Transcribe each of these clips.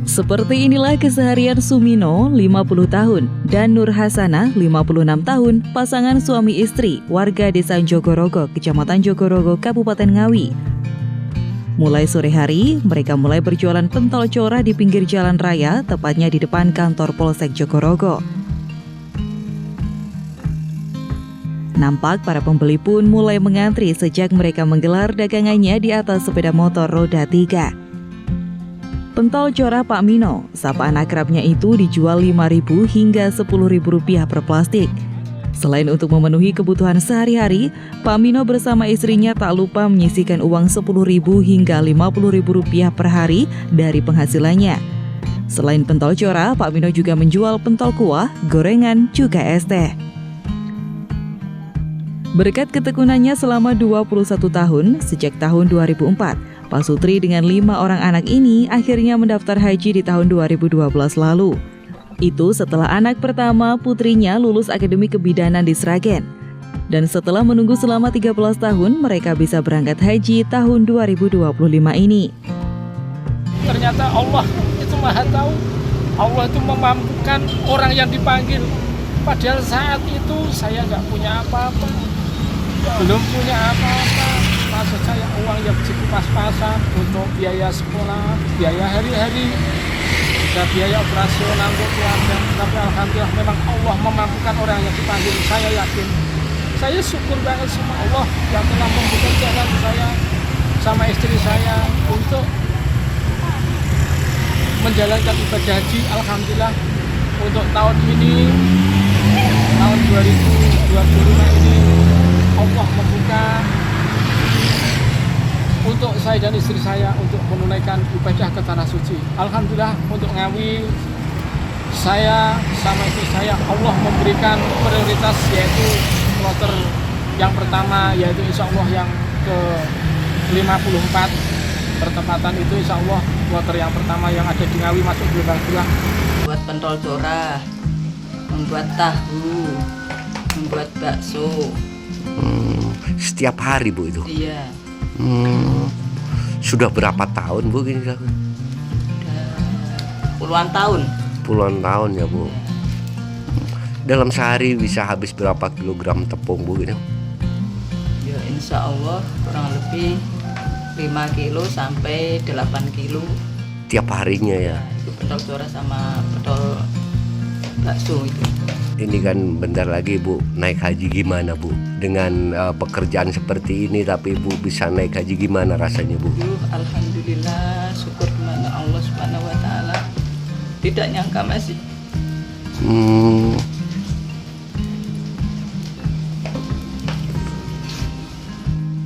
Seperti inilah keseharian Sumino, 50 tahun, dan Nur Hasanah, 56 tahun, pasangan suami istri, warga desa Jogorogo, Kecamatan Jogorogo, Kabupaten Ngawi. Mulai sore hari, mereka mulai berjualan pentol corah di pinggir jalan raya, tepatnya di depan kantor Polsek Jogorogo. Nampak para pembeli pun mulai mengantri sejak mereka menggelar dagangannya di atas sepeda motor roda 3. Pentol corah Pak Mino, sapaan akrabnya itu dijual Rp5.000 hingga Rp10.000 per plastik. Selain untuk memenuhi kebutuhan sehari-hari, Pak Mino bersama istrinya tak lupa menyisihkan uang Rp10.000 hingga Rp50.000 per hari dari penghasilannya. Selain pentol corah, Pak Mino juga menjual pentol kuah, gorengan, juga es teh. Berkat ketekunannya selama 21 tahun, sejak tahun 2004, Pak Sutri dengan 5 orang anak ini akhirnya mendaftar haji di tahun 2012 lalu. Itu setelah anak pertama putrinya lulus Akademi Kebidanan di Sragen. Dan setelah menunggu selama 13 tahun, mereka bisa berangkat haji tahun 2025 ini. Ternyata Allah itu Maha Tahu. Allah itu memampukan orang yang dipanggil. Padahal saat itu saya nggak punya apa-apa. Belum punya apa-apa. Maksud saya uang yang cukup pas-pasan untuk biaya sekolah, biaya hari-hari, juga biaya operasional untuk keluarga. Tapi alhamdulillah memang Allah memampukan orang yang dipanggil. Saya yakin, saya syukur banget sama Allah yang telah membuka jalan saya sama istri saya untuk menjalankan ibadah haji. Alhamdulillah untuk tahun ini, tahun 2025 ini, Allah membuka untuk saya dan istri saya untuk menunaikan ibadah ke Tanah Suci. Alhamdulillah untuk Ngawi, saya sama istri saya Allah memberikan prioritas, yaitu kloter yang pertama, yaitu insya Allah yang ke-54. Pertempatan itu insya Allah kloter yang pertama yang ada di Ngawi masuk gelombang 2. Buat pentol corah, membuat tahu, membuat bakso. Setiap hari Bu itu? Iya. Sudah berapa tahun Bu gini lakukan? Puluhan tahun. Puluhan tahun ya Bu. Dalam sehari bisa habis berapa kilogram tepung Bu gitu? Ya insya Allah kurang lebih 5 kilo sampai 8 kilo. Tiap harinya ya? Itu pentol corah sama pentol bakso itu. Ini kan bentar lagi Bu naik haji, gimana Bu? Dengan pekerjaan seperti ini tapi Bu bisa naik haji, gimana rasanya Bu? Alhamdulillah, syukur kepada Allah Subhanahu wa Ta'ala. Tidak nyangka masih.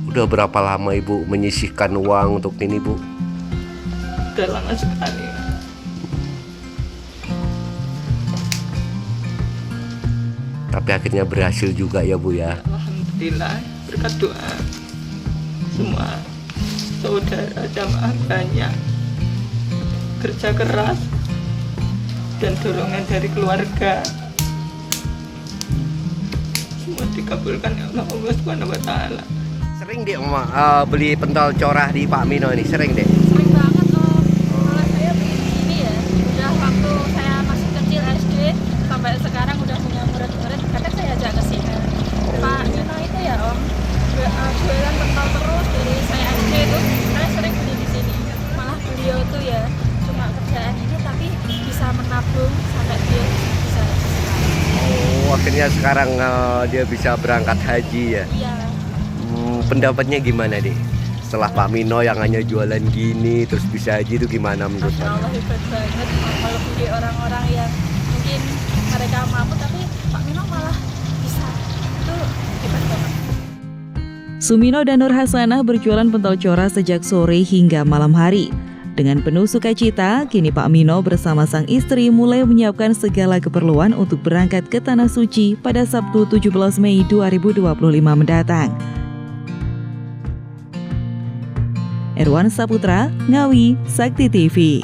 Udah berapa lama Ibu menyisihkan uang untuk ini Bu? Udah lama sekali. Tapi akhirnya berhasil juga ya Bu ya? Alhamdulillah, berkat doa semua saudara jamaah banyak, kerja keras dan dorongan dari keluarga, semua dikabulkan oleh Allah Subhanahu wa Ta'ala. Sering deh beli pentol corah di Pak Mino ini, sering deh? Sering banget Om. Kalau saya beli di sini ya, udah waktu saya masih kecil SD sampai sekarang udah punya murid-murid, kadang saya ajak ke sini. Pak Mino itu ya Om, jualan pentol terus dari saya SD itu, saya sering beli di sini. Malah beliau tuh ya cuma kerjaan ini tapi bisa menabung sampai dia bisa sekarang. Oh, akhirnya sekarang dia bisa berangkat haji ya? Iya. Pendapatnya gimana deh? Setelah Pak Mino yang hanya jualan gini terus bisa haji, itu gimana menurut Masya Anda? Allah, hebat banget. Kalau beli orang-orang yang mungkin mereka mampu tapi Pak Mino malah bisa, itu hebat banget. Sumino dan Nur Hasanah berjualan pentol corah sejak sore hingga malam hari. Dengan penuh sukacita, kini Pak Mino bersama sang istri mulai menyiapkan segala keperluan untuk berangkat ke Tanah Suci pada Sabtu 17 Mei 2025 mendatang. Erwan Saputra, Ngawi, Sakti TV.